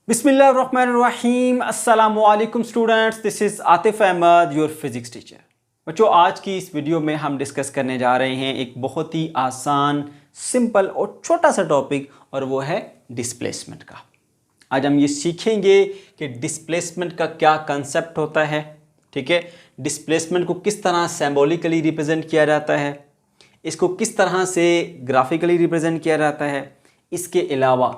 बिस्मिल्लाहिर्रहमानिर्रहीम अस्सलामुअलैकुम students, this is Atif Ahmad, your physics teacher. बच्चों, आज की इस वीडियो में हम डिस्कस करने जा रहे हैं एक बहुत ही आसान, सिंपल और छोटा सा टॉपिक, और वो है डिस्प्लेसमेंट का। आज हम ये सीखेंगे कि डिस्प्लेसमेंट का क्या कंसेप्ट होता है, ठीक है। डिस्प्लेसमेंट को किस तरह सिंबॉलिकली रिप्रेजेंट किया जाता है, इसको किस तरह से ग्राफिकली रिप्रेजेंट किया जाता है। इसके अलावा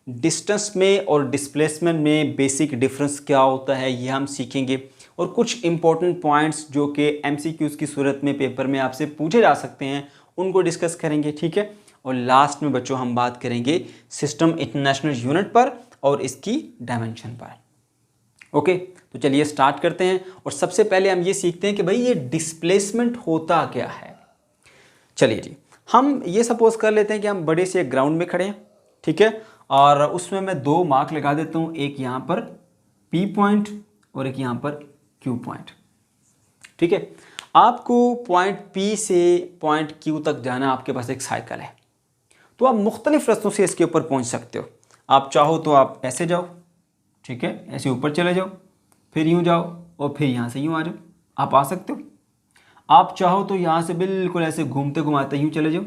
डिस्टेंस में और डिस्प्लेसमेंट में बेसिक डिफरेंस क्या होता है, ये हम सीखेंगे। और कुछ इंपॉर्टेंट पॉइंट्स जो कि एमसीक्यूज़ की सूरत में पेपर में आपसे पूछे जा सकते हैं, उनको डिस्कस करेंगे, ठीक है। और लास्ट में बच्चों हम बात करेंगे सिस्टम इंटरनेशनल यूनिट पर और इसकी डायमेंशन पर। ओके, तो चलिए स्टार्ट करते हैं। और सबसे पहले हम ये सीखते हैं कि भाई ये डिस्प्लेसमेंट होता क्या है। चलिए जी, हम ये सपोज कर लेते हैं कि हम बड़े से ग्राउंड में खड़े हैं, ठीक है। और उसमें मैं दो मार्क लगा देता हूँ, एक यहाँ पर P पॉइंट और एक यहाँ पर Q पॉइंट, ठीक है। आपको पॉइंट P से पॉइंट Q तक जाना, आपके पास एक साइकिल है, तो आप मुख्तलिफ रास्तों से इसके ऊपर पहुँच सकते हो। आप चाहो तो आप ऐसे जाओ, ठीक है, ऐसे ऊपर चले जाओ, फिर यूँ जाओ और फिर यहाँ से यूँ आ जाओ, आप आ सकते हो। आप चाहो तो यहाँ से बिल्कुल ऐसे घूमते घुमाते यूँ चले जाओ,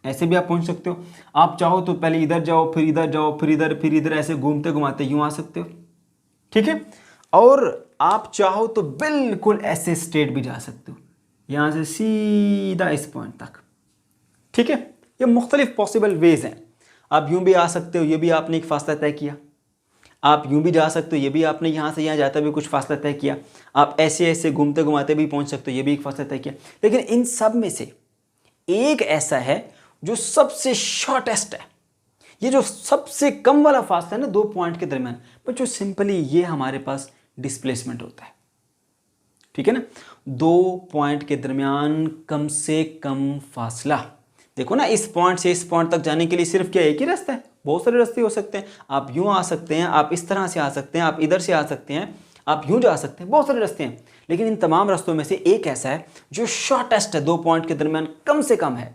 ऐसे भी आप पहुंच सकते हो। आप चाहो तो पहले इधर जाओ, फिर इधर जाओ, फिर इधर, ऐसे घूमते घुमाते यूं आ सकते हो, ठीक है। और आप चाहो तो बिल्कुल ऐसे स्ट्रेट भी जा सकते हो, यहां से सीधा इस पॉइंट तक, ठीक है। ये मुख्तलिफ पॉसिबल वेज हैं। आप यूं भी आ सकते हो, ये भी आपने एक फासला तय किया। आप यूं भी जा सकते हो, ये भी आपने यहाँ से यहाँ जाता भी कुछ फासला तय किया। आप ऐसे ऐसे घूमते घुमाते भी पहुंच सकते हो, ये भी एक फासला तय किया। लेकिन इन सब में से एक ऐसा है जो सबसे शॉर्टेस्ट है, ये जो सबसे कम वाला फासला है ना दो पॉइंट के दरमियान, बच्चों सिंपली ये हमारे पास डिस्प्लेसमेंट होता है, ठीक है ना। दो पॉइंट के दरमियान कम से कम फासला। देखो ना, इस पॉइंट से इस पॉइंट तक जाने के लिए सिर्फ क्या एक ही रास्ता है? बहुत सारे रास्ते हो सकते हैं। आप यूं आ सकते हैं, आप इस तरह से आ सकते हैं, आप इधर से आ सकते हैं, आप यूं जा सकते हैं, बहुत सारे रास्ते हैं। लेकिन इन तमाम रास्तों में से एक ऐसा है जो शॉर्टेस्ट है, दो पॉइंट के दरमियान कम से कम है।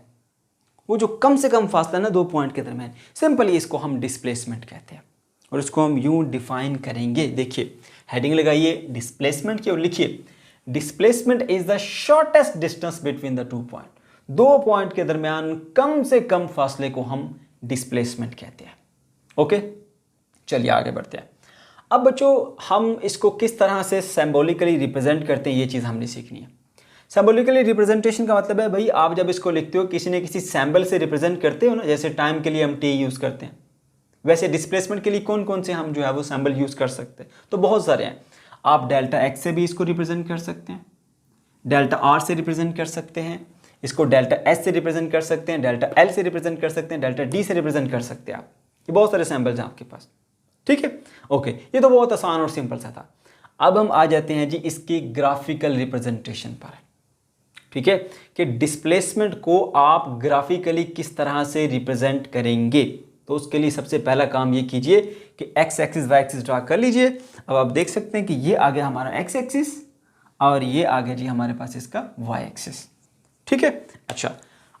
वो जो कम से कम फासला ना दो पॉइंट के दरमियान, सिंपली इसको हम डिस्प्लेसमेंट कहते हैं। और इसको हम यूं डिफाइन करेंगे। देखिए, हेडिंग लगाइए डिस्प्लेसमेंट की और लिखिए displacement is the shortest distance between the two point. दो पॉइंट के दरमियान कम से कम फासले को हम डिस्प्लेसमेंट कहते हैं। ओके, चलिए आगे बढ़ते हैं। अब बच्चों, हम इसको किस तरह से सिंबॉलिकली रिप्रेजेंट करते हैं, ये चीज़ हमने सीखनी है। सिंबॉलिकली रिप्रेजेंटेशन का मतलब है भाई, आप जब इसको लिखते हो किसी न किसी सैम्बल से रिप्रेजेंट करते हो ना, जैसे टाइम के लिए हम T यूज़ करते हैं, वैसे डिस्प्लेसमेंट के लिए कौन कौन से हम जो है वो सैम्बल यूज़ कर सकते हैं, तो बहुत सारे हैं। आप डेल्टा एक्स से भी इसको रिप्रेजेंट कर सकते हैं, डेल्टा आर से रिप्रेजेंट कर सकते हैं, इसको डेल्टा एस से रिप्रेजेंट कर सकते हैं, डेल्टा एल से रिप्रेजेंट कर सकते हैं, डेल्टा डी से रिप्रेजेंट कर सकते हैं आप। ये बहुत सारे सैम्बल्स हैं आपके पास, ठीक है। ओके, ये तो बहुत आसान और सिंपल सा था। अब हम आ जाते हैं जी इसकी ग्राफिकल रिप्रेजेंटेशन पर, ठीक है, कि डिस्प्लेसमेंट को आप ग्राफिकली किस तरह से रिप्रेजेंट करेंगे। तो उसके लिए सबसे पहला काम ये कीजिए कि X axis Y axis draw कर लीजिए। अब आप देख सकते हैं कि ये आ गया हमारा एक्स एक्सिस और ये आ गया जी हमारे पास इसका वाई एक्सिस, ठीक है। अच्छा,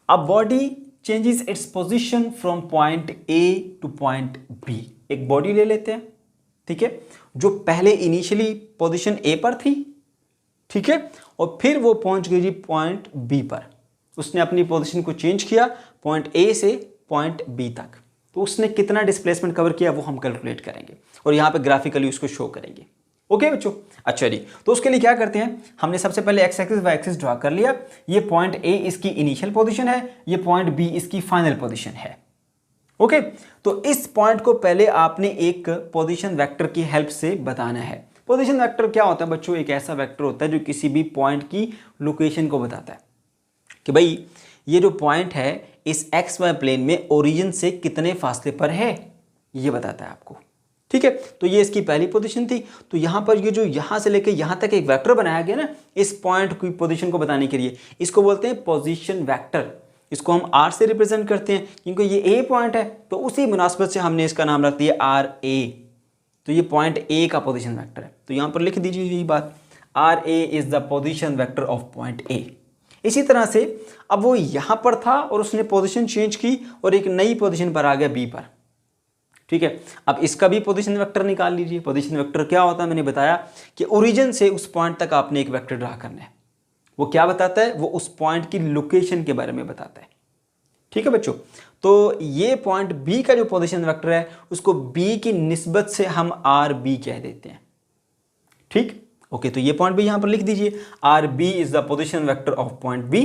अब body changes its position from point A to point B. एक बॉडी ले लेते हैं, ठीक है, जो पहले इनिशियली पोजीशन ए पर थी, ठीक है, और फिर वो पहुंच गई जी पॉइंट बी पर। उसने अपनी पोजीशन को चेंज किया पॉइंट ए से पॉइंट बी तक। तो उसने कितना डिस्प्लेसमेंट कवर किया वो हम कैलकुलेट करेंगे और यहाँ पे ग्राफिकली उसको शो करेंगे। ओके बच्चों, अच्छा जी, तो उसके लिए क्या करते हैं, हमने सबसे पहले X axis Y axis draw कर लिया। ये पॉइंट ए इसकी इनिशियल पोजिशन है, ये पॉइंट बी इसकी फाइनल पोजिशन है। ओके, तो इस पॉइंट को पहले आपने एक पोजिशन वेक्टर की हेल्प से बताना है। पोजीशन वेक्टर क्या होता है बच्चों? एक ऐसा वेक्टर होता है जो किसी भी पॉइंट की लोकेशन को बताता है कि भाई ये जो पॉइंट है इस एक्स वाई प्लेन में ओरिजिन से कितने फासले पर है, ये बताता है आपको, ठीक है। तो ये इसकी पहली पोजीशन थी। तो यहाँ पर ये जो यहाँ से लेकर यहाँ तक एक वेक्टर बनाया गया ना इस पॉइंट की पोजीशन को बताने के लिए, इसको बोलते हैं पोजीशन वेक्टर। इसको हम आर से रिप्रेजेंट करते हैं क्योंकि ये ए पॉइंट है, तो उसी मुनासबत से हमने इसका नाम रख दिया आर ए। तो ये पॉइंट ए का पोजीशन वेक्टर है, तो यहाँ पर लिख दीजिए यही बात, R A is the position vector of point A. इसी तरह से अब वो यहाँ पर था और उसने पोजीशन चेंज की और एक नई पोजीशन पर आ गया बी पर, ठीक है। अब इसका भी पोजीशन वेक्टर निकाल लीजिए। पोजीशन वेक्टर क्या होता है, मैंने बताया कि ओरिजिन से उस पॉइंट तक आपने एक वेक्टर ड्रा करना है। वो क्या बताता है, वो उस पॉइंट की लोकेशन के बारे में बताता है। ठीक है बच्चों, तो ये पॉइंट बी का जो पोजीशन वेक्टर है उसको बी की निस्बत से हम आर बी कह देते हैं। ठीक, ओके, तो ये पॉइंट भी यहां पर लिख दीजिए, R B is the position vector of point B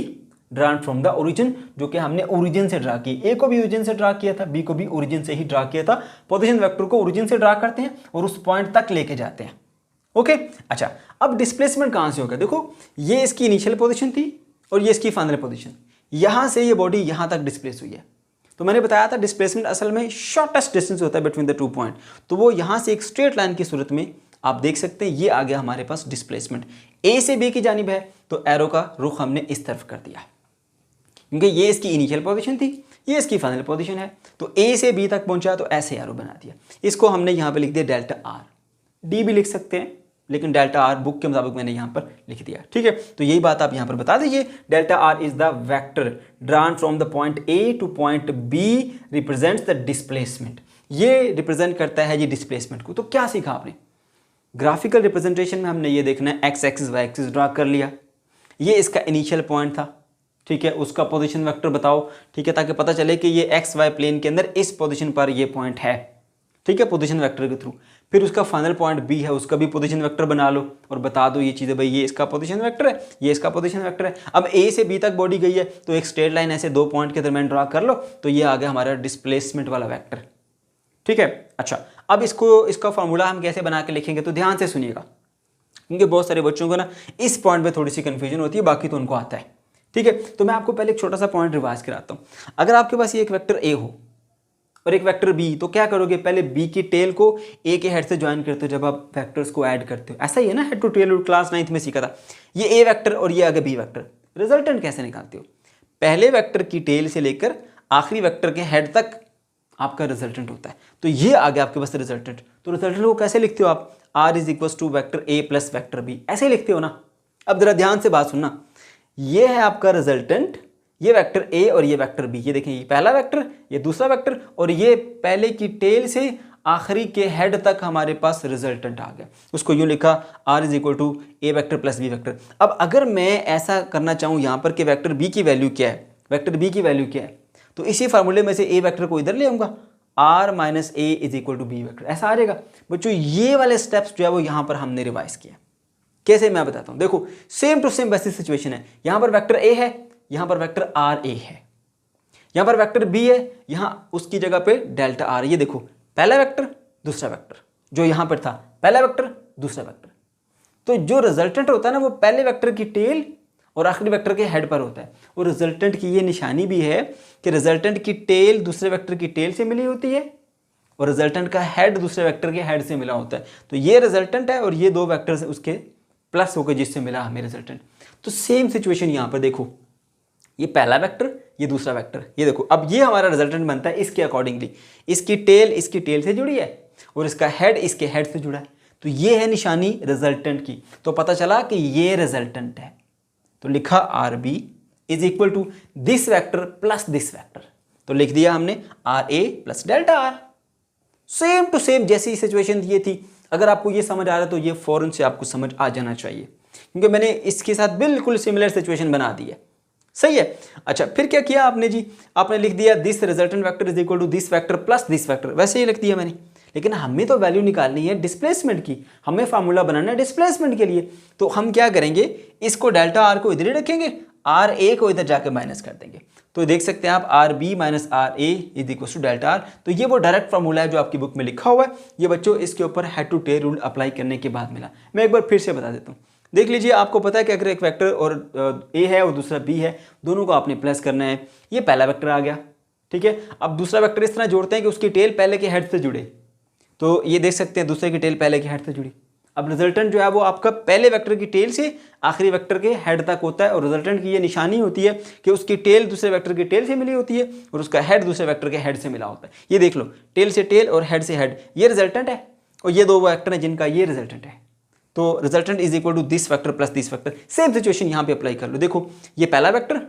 drawn from the origin, जो कि हमने ओरिजिन से ड्रा की। ए को भी ओरिजिन से ड्रा किया था, बी को भी ओरिजिन से ही ड्रा किया था। पोजीशन वेक्टर को ओरिजिन से ड्रा करते हैं और उस पॉइंट तक लेके जाते हैं। ओके, अच्छा, अब डिस्प्लेसमेंट कहां से होगा, देखो ये इसकी इनिशियल पोजीशन थी और ये इसकी फाइनल पोजीशन। यहां से ये बॉडी यहां तक डिस्प्लेस हुई है। तो मैंने बताया था डिस्प्लेसमेंट असल में शॉर्टेस्ट डिस्टेंस होता है बिटवीन द टू पॉइंट। तो वो यहां से एक स्ट्रेट लाइन की सूरत में आप देख सकते हैं, ये आ गया हमारे पास डिस्प्लेसमेंट। ए से बी की जानिब है तो एरो का रुख हमने इस तरफ कर दिया, क्योंकि ये इसकी इनिशियल पोजीशन थी, ये इसकी फाइनल पोजीशन है। तो ए से बी तक पहुंचा तो ऐसे एरो बना दिया। इसको हमने यहां पे लिख दिया डेल्टा आर, डी भी लिख सकते हैं, लेकिन डेल्टा आर बुक के मुताबिक मैंने यहां पर लिख दिया। ठीक है, तो यही बात आप यहां पर बता दीजिए, delta R is the vector drawn from the point A to point B represents the displacement. ये रिप्रेजेंट करता है ये डिस्प्लेसमेंट को। तो क्या सीखा आपने, ग्राफिकल रिप्रेजेंटेशन में हमने ये देखना है, X axis Y axis draw कर लिया, ये इसका इनिशियल पॉइंट था। ठीक है, उसका पोजीशन वेक्टर बताओ। ठीक है, ताकि पता चले कि ये एक्स वाई प्लेन के अंदर इस पोजीशन पर ये पॉइंट है। ठीक है, पोजीशन वेक्टर के थ्रू। फिर उसका फाइनल पॉइंट बी है, उसका भी पोजीशन वेक्टर बना लो और बता दो ये चीज़ें, भाई ये इसका पोजीशन वेक्टर है, ये इसका पोजीशन वेक्टर है। अब ए से बी तक बॉडी गई है तो एक स्ट्रेट लाइन ऐसे दो पॉइंट के दरमियान ड्रा कर लो, तो ये आ गया हमारा डिस्प्लेसमेंट वाला वेक्टर। ठीक है, अच्छा, अब इसका फॉर्मूला हम कैसे बना के लिखेंगे, तो ध्यान से सुनिएगा, क्योंकि बहुत सारे बच्चों को ना इस पॉइंट पे थोड़ी सी कंफ्यूजन होती है, बाकी तो उनको आता है। ठीक है, तो मैं आपको पहले एक छोटा सा पॉइंट रिवाइज कराता हूँ। अगर आपके पास ये एक वेक्टर ए हो और एक वेक्टर बी, तो क्या करोगे, पहले बी की टेल को ए के हेड से ज्वाइन करते हो जब आप वेक्टर्स को ऐड करते हो। ऐसा ही है ना, head to tell, class 9th में सीखा था। ये ए वेक्टर और ये आगे बी वेक्टर, रिजल्टेंट कैसे निकालते हो, पहले वेक्टर की टेल से लेकर आखिरी वेक्टर के हेड तक आपका रिजल्टेंट होता है। तो ये आ गया आपके पास रिजल्टेंट। तो रिजल्टेंट को कैसे लिखते हो आप, R is equal to vector A plus vector B, ऐसे लिखते हो ना। अब जरा ध्यान से बात सुनना, ये है आपका रिजल्टेंट, ये वेक्टर ए और ये वेक्टर बी। ये देखें, ये पहला वेक्टर, ये दूसरा वेक्टर, और ये पहले की टेल से आखिरी के हेड तक हमारे पास रिजल्टेंट आ गया। उसको यूँ लिखा, R is equal to A vector plus B vector. अब अगर मैं ऐसा करना चाहूँ यहाँ पर कि वेक्टर बी की वैल्यू क्या है, वेक्टर बी की वैल्यू क्या है, तो इसी फार्मूले में से ए वेक्टर को इधर ले आऊँगा, R minus A is equal to B vector, ऐसा आ जाएगा। बच्चों ये वाले स्टेप्स जो है वो यहाँ पर हमने रिवाइज किया। कैसे, मैं बताता हूँ। देखो, सेम टू सेम वैसी सिचुएशन है। यहाँ पर वेक्टर ए है, यहाँ पर वेक्टर आर ए है, यहाँ पर वेक्टर बी है, यहाँ उसकी जगह पे डेल्टा आर। ये देखो, पहला वेक्टर दूसरा वेक्टर, जो यहाँ पर था पहला वेक्टर दूसरा वेक्टर। तो जो रिजल्टेंट होता है ना, वो पहले वेक्टर की टेल और आखिरी वेक्टर के हेड पर होता है। और रिजल्टेंट की ये निशानी भी है कि रिजल्टेंट की टेल दूसरे वेक्टर की टेल से मिली होती है और रिजल्टेंट का हेड दूसरे वेक्टर के हेड से मिला होता है। तो ये रिजल्टेंट है और ये दो वेक्टर उसके प्लस होकर जिससे मिला हमें रिजल्टेंट। तो सेम सिचुएशन यहाँ पर देखो, ये पहला वेक्टर, ये दूसरा वेक्टर, ये देखो, अब ये हमारा रिजल्टेंट बनता है इसके अकॉर्डिंगली। इसकी टेल से जुड़ी है और इसका हेड इसके हेड से जुड़ा है। तो ये है निशानी रिजल्टेंट की। तो पता चला कि ये रिजल्टेंट है, तो लिखा R B is equal to this vector plus this vector. तो लिख दिया हमने R A plus delta R. Same to same जैसी सिचुएशन ये थी। अगर आपको ये समझ आ रहा है तो ये फौरन से आपको समझ आ जाना चाहिए, क्योंकि मैंने इसके साथ बिल्कुल सिमिलर सिचुएशन बना दी है। सही है। अच्छा, फिर क्या किया आपने जी, आपने लिख दिया this resultant vector is equal to this vector plus this vector, वैसे ही लिख दिया मैंने। लेकिन हमें तो वैल्यू निकालनी है डिस्प्लेसमेंट की, हमें फार्मूला बनाना है डिस्प्लेसमेंट के लिए। तो हम क्या करेंगे, इसको डेल्टा आर को इधर ही रखेंगे, आर ए को इधर जाकर माइनस कर देंगे। तो देख सकते हैं आप R B minus R A is equal to delta R. तो ये वो डायरेक्ट फार्मूला है जो आपकी बुक में लिखा हुआ है। ये बच्चों इसके ऊपर head to tail rule apply करने के बाद मिला। मैं एक बार फिर से बता देता हूँ। देख लीजिए, आपको पता है कि अगर एक वेक्टर और ए है और दूसरा बी है, दोनों को आपने प्लस करना है। ये पहला वेक्टर आ गया, ठीक है। अब दूसरा वेक्टर इस तरह जोड़ते हैं कि उसकी टेल पहले के हेड से जुड़े। तो ये देख सकते हैं दूसरे की टेल पहले के हेड से जुड़ी। अब रिजल्टेंट जो है वो आपका पहले वेक्टर की टेल से आखिरी वेक्टर के हेड तक होता है। और रिजल्टेंट की ये निशानी होती है कि उसकी टेल दूसरे वेक्टर की टेल से मिली होती है और उसका हेड दूसरे वेक्टर के हेड से मिला होता है। ये देख लो, टेल से टेल और हेड से हेड, ये रिजल्टेंट है। और ये दो वेक्टर हैं जिनका ये रिजल्टेंट है। तो resultant is equal to this vector plus this vector. Same situation यहाँ पे अप्लाई कर लो। देखो, ये पहला वेक्टर,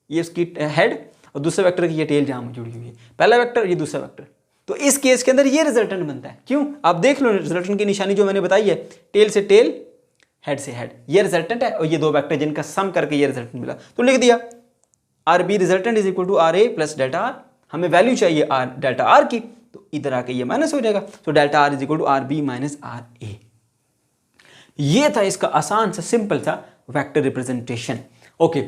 ये उसकी हेड, और दूसरे वेक्टर की ये टेल जहाँ जुड़ी हुई है। पहला वेक्टर, ये दूसरा वेक्टर। तो इस केस के अंदर ये रिजल्टेंट बनता है। क्यों? आप देख लो रिजल्टेंट की निशानी जो मैंने बताई है, टेल से टेल, हेड से हेड, ये रिजल्टेंट है और ये दो वेक्टर जिनका सम करके ये रिजल्टेंट मिला, तो लिख दिया R B resultant is equal to R A plus delta R. हमें वैल्यू चाहिए आर डेल्टा आर की, तो इधर आके ये माइनस हो जाएगा, तो delta R is equal to R B minus R A. ये था इसका आसान सा सिंपल सा वेक्टर रिप्रेजेंटेशन। ओके,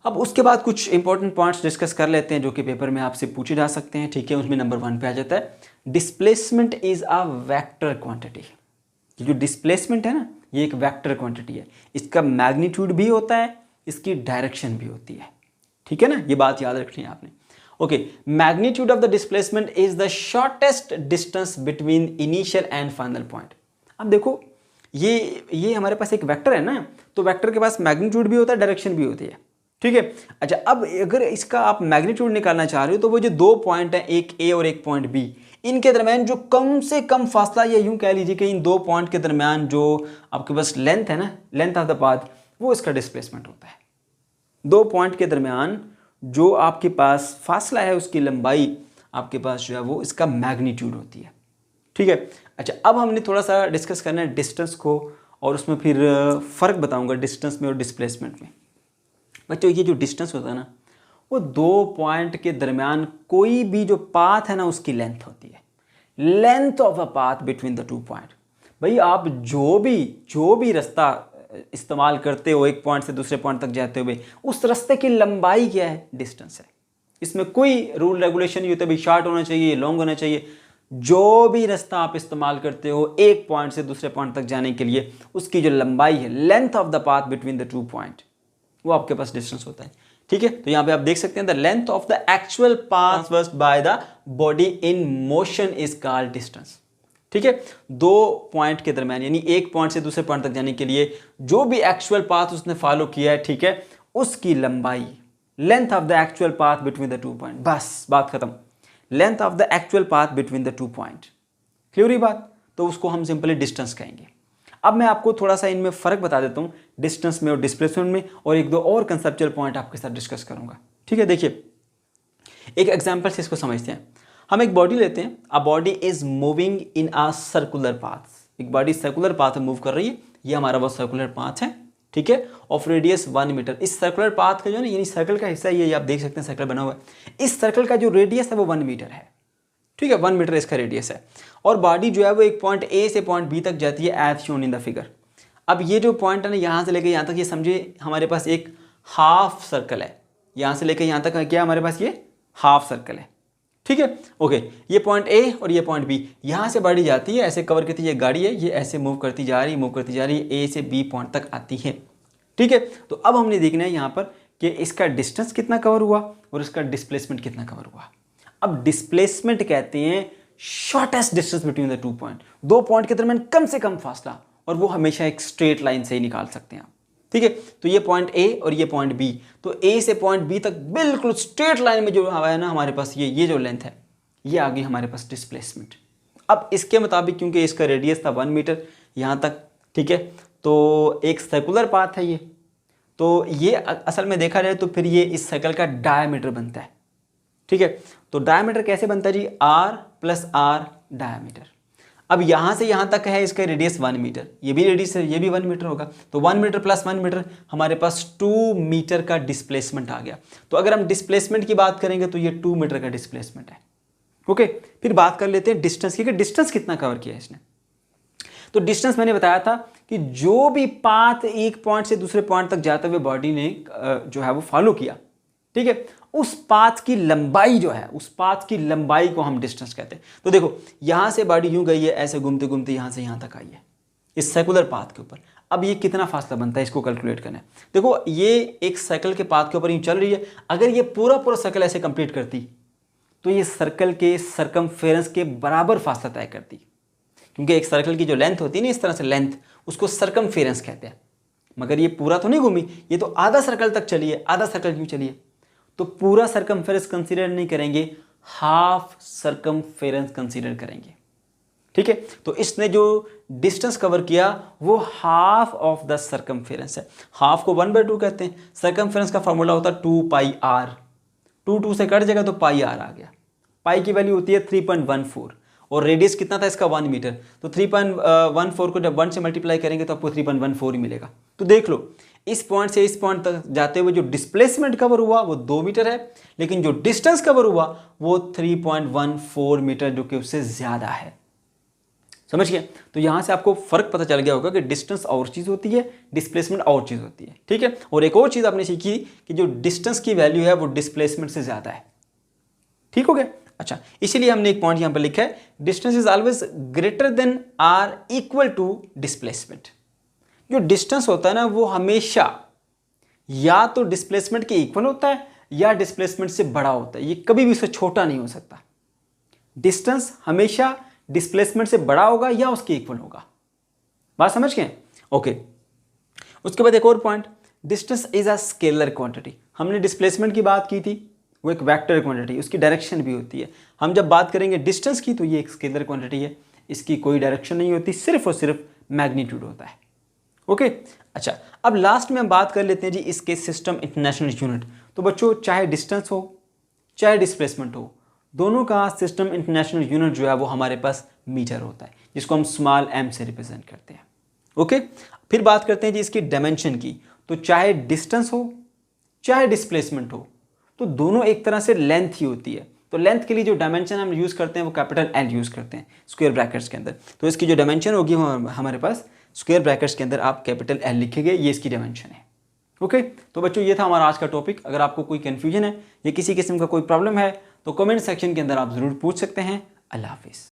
अब उसके बाद कुछ इंपॉर्टेंट पॉइंट्स डिस्कस कर लेते हैं जो कि पेपर में आपसे पूछे जा सकते हैं। ठीक है, उसमें नंबर 1 पे आ जाता है displacement is a vector quantity. ये जो डिस्प्लेसमेंट है ना, ये एक वेक्टर क्वांटिटी है। इसका मैग्नीट्यूड भी होता है, इसकी डायरेक्शन भी होती है। ठीक है ना, ये बात याद रखनी है आपने। Okay, magnitude of the displacement is the shortest distance between initial and final point. अब देखो ये हमारे पास एक वेक्टर है ना, तो वेक्टर के पास मैग्नीट्यूड भी होता है, डायरेक्शन भी होती है। ठीक है, अच्छा अब अगर इसका आप मैग्नीट्यूड निकालना चाह रहे हो तो वो जो दो पॉइंट हैं, एक ए और एक पॉइंट बी, इनके दरमियान जो कम से कम फासला, या यूं कह लीजिए कि इन दो पॉइंट के दरमियान जो आपके पास लेंथ है ना, लेंथ ऑफ द पाथ, वो इसका डिस्प्लेसमेंट होता है। दो पॉइंट के दरमियान जो आपके पास फासला है, उसकी लंबाई आपके पास जो है वो इसका मैग्नीट्यूड होती है। ठीक है, अच्छा अब हमने थोड़ा सा डिस्कस करना है डिस्टेंस को, और उसमें फिर फ़र्क बताऊंगा डिस्टेंस में और डिस्प्लेसमेंट में। बच्चों ये जो डिस्टेंस होता है ना, वो दो पॉइंट के दरमियान कोई भी जो पाथ है ना, उसकी लेंथ होती है, length of a path between the two point. भाई आप जो भी रास्ता इस्तेमाल करते हो एक पॉइंट से दूसरे पॉइंट तक जाते हुए, उस रास्ते की लंबाई क्या है? डिस्टेंस है। इसमें कोई रूल रेगुलेशन नहीं होता भाई शॉर्ट होना चाहिए, लॉन्ग होना चाहिए। जो भी रास्ता आप इस्तेमाल करते हो एक पॉइंट से दूसरे पॉइंट तक जाने के लिए, उसकी जो लंबाई है, length of the path between the two point, वो आपके पास डिस्टेंस होता है। ठीक है, तो यहां पे आप देख सकते हैं the length of the actual path transversed by the body in motion is called distance. ठीक है, दो पॉइंट के दरमियान, यानी एक पॉइंट से दूसरे पॉइंट तक जाने के लिए जो भी एक्चुअल पाथ उसने फॉलो किया है, ठीक है, उसकी लंबाई, length of the actual path between the two point, बस बात खत्म। Length of the actual path between the two point, clear हुई बात? तो उसको हम सिंपली डिस्टेंस कहेंगे। अब मैं आपको थोड़ा सा इनमें फ़र्क बता देता हूँ, डिस्टेंस में और डिस्प्लेसमेंट में, और एक दो और कंसेप्चुअल पॉइंट आपके साथ डिस्कस करूँगा। ठीक है, देखिए एक एग्जाम्पल से इसको समझते हैं। हम एक बॉडी लेते हैं, a body is moving in a circular path. एक बॉडी सर्कुलर पाथ में मूव कर रही है, ये हमारा वो सर्कुलर पाथ है। ठीक है, ऑफ रेडियस 1 मीटर। इस सर्कुलर पाथ का जो है ना, यानी सर्कल का हिस्सा ये आप देख सकते हैं सर्कल बना हुआ है, इस सर्कल का जो रेडियस है वो 1 मीटर है। ठीक है, 1 मीटर इसका रेडियस है, और बॉडी जो है वो एक पॉइंट ए से पॉइंट बी तक जाती है as shown in the figure. अब ये जो पॉइंट है ना, यहाँ से लेकर यहाँ तक, ये समझिए हमारे पास एक हाफ सर्कल है। यहाँ से लेकर यहाँ तक क्या हमारे पास ये हाफ सर्कल है। ठीक है, ओके, ये पॉइंट ए और ये पॉइंट बी, यहाँ से बॉडी जाती है, ऐसे कवर करती है, ये गाड़ी है, ये ऐसे मूव करती जा रही है, ए से बी पॉइंट तक आती है। ठीक है, तो अब हमने देखना है यहाँ पर कि इसका डिस्टेंस कितना कवर हुआ और इसका डिस्प्लेसमेंट कितना कवर हुआ। अब डिस्प्लेसमेंट कहते हैं shortest distance between the two point, दो पॉइंट के दरमियान कम से कम फासला, और वो हमेशा एक स्ट्रेट लाइन से ही निकाल सकते हैं आप। ठीक है, तो ये पॉइंट ए और ये पॉइंट बी, तो ए से पॉइंट बी तक बिल्कुल स्ट्रेट लाइन में जो है ना हमारे पास ये जो लेंथ है, ये आ गई हमारे पास डिस्प्लेसमेंट। अब इसके मुताबिक क्योंकि इसका रेडियस था 1 मीटर यहाँ तक, ठीक है, तो एक सर्कुलर पाथ है ये, तो ये असल में देखा जाए तो फिर ये इस सर्कल का डायमीटर बनता है। ठीक है, तो डायमीटर कैसे बनता है जी? R plus R diameter. अब यहाँ से यहाँ तक है इसका रेडियस 1 मीटर, ये भी रेडियस है, ये भी 1 मीटर होगा, तो 1 मीटर प्लस 1 मीटर हमारे पास 2 मीटर का डिस्प्लेसमेंट आ गया। तो अगर हम डिस्प्लेसमेंट की बात करेंगे तो ये 2 मीटर का डिस्प्लेसमेंट है। ओके, फिर बात कर लेते हैं डिस्टेंस की, कि डिस्टेंस कितना कवर किया है इसने। तो डिस्टेंस मैंने बताया था कि जो भी पाथ एक पॉइंट से दूसरे पॉइंट तक जाते हुए बॉडी ने जो है वो फॉलो किया, ठीक है, उस पाथ की लंबाई जो है, उस पाथ की लंबाई को हम डिस्टेंस कहते हैं। तो देखो यहां से बॉडी यूं गई है, ऐसे घूमते घूमते यहां से यहां तक आई है इस सर्कुलर पाथ के ऊपर। अब ये कितना फासला बनता है, इसको कैलकुलेट करना है। देखो ये एक सर्कल के पाथ के ऊपर यूं चल रही है, अगर ये पूरा पूरा सर्कल ऐसे कंप्लीट करती तो ये सर्कल के सरकमफेरेंस के बराबर फासला तय करती, क्योंकि एक सर्कल की जो लेंथ होती है ना, इस तरह से लेंथ, उसको सरकमफेरेंस कहते हैं। मगर ये पूरा तो नहीं घूमी, ये तो आधा सर्कल तक चली है, आधा सर्कल क्यों चली है, तो पूरा सरकमफेरेंस कंसीडर नहीं करेंगे, हाफ सरकमफेरेंस कंसीडर करेंगे। ठीक है, तो इसने जो डिस्टेंस कवर किया वो हाफ ऑफ द सरकमफेरेंस है। हाफ को 1/2 कहते हैं। सरकमफेरेंस का फॉर्मूला होता है 2 पाई आर, 2 से कट जाएगा तो पाई आर आ गया। पाई की वैल्यू होती है 3.14 और रेडियस कितना था इसका 1 मीटर। तो 3.14 को जब 1 से मल्टीप्लाई करेंगे तो आपको 3.14 ही मिलेगा। तो देख लो इस पॉइंट से इस पॉइंट तक जाते हुए जो डिस्प्लेसमेंट कवर हुआ वो 2 मीटर है, लेकिन जो डिस्टेंस कवर हुआ वो 3.14 मीटर, जो कि उससे ज़्यादा है। समझ गए? तो यहाँ से आपको फर्क पता चल गया होगा कि डिस्टेंस और चीज़ होती है, डिस्प्लेसमेंट और चीज़ होती है। ठीक है, और एक और चीज़ आपने सीखी कि जो डिस्टेंस की वैल्यू है वो डिस्प्लेसमेंट से ज़्यादा है। ठीक हो गया? अच्छा, इसीलिए हमने एक पॉइंट यहाँ पर लिखा है, distance is always greater than or equal to displacement. जो डिस्टेंस होता है ना वो हमेशा या तो डिस्प्लेसमेंट के इक्वल होता है या डिस्प्लेसमेंट से बड़ा होता है, ये कभी भी उससे छोटा नहीं हो सकता। डिस्टेंस हमेशा डिस्प्लेसमेंट से बड़ा होगा या उसके इक्वल होगा। बात समझ गए? ओके। उसके बाद एक और point, distance is a scalar quantity. हमने डिस्प्लेसमेंट की बात की थी, वो एक वेक्टर क्वांटिटी, उसकी डायरेक्शन भी होती है। हम जब बात करेंगे डिस्टेंस की तो ये एक स्केलर क्वांटिटी है, इसकी कोई डायरेक्शन नहीं होती, सिर्फ और सिर्फ मैग्नीट्यूड होता है। ओके। अच्छा, अब लास्ट में हम बात कर लेते हैं जी इसके सिस्टम इंटरनेशनल यूनिट। तो बच्चों चाहे डिस्टेंस हो चाहे डिस्प्लेसमेंट हो, दोनों का सिस्टम इंटरनेशनल यूनिट जो है वो हमारे पास मीटर होता है, जिसको हम स्मॉल m से रिप्रेजेंट करते हैं। ओके। फिर बात करते हैं जी इसकी डायमेंशन की। तो चाहे डिस्टेंस हो चाहे डिस्प्लेसमेंट हो, तो दोनों एक तरह से लेंथ ही होती है। तो लेंथ के लिए जो डायमेंशन हम यूज़ करते हैं वो कैपिटल L यूज़ करते हैं स्क्वायर ब्रैकेट्स के अंदर। तो इसकी जो डायमेंशन होगी वो हमारे पास स्क्वायर ब्रैकेट्स के अंदर आप कैपिटल L लिखेंगे, ये इसकी डायमेंशन है। ओके। तो बच्चों ये था हमारा आज का टॉपिक। अगर आपको कोई कन्फ्यूजन है या किसी किस्म का कोई प्रॉब्लम है तो कमेंट सेक्शन के अंदर आप ज़रूर पूछ सकते हैं। अल्लाह हाफिज़।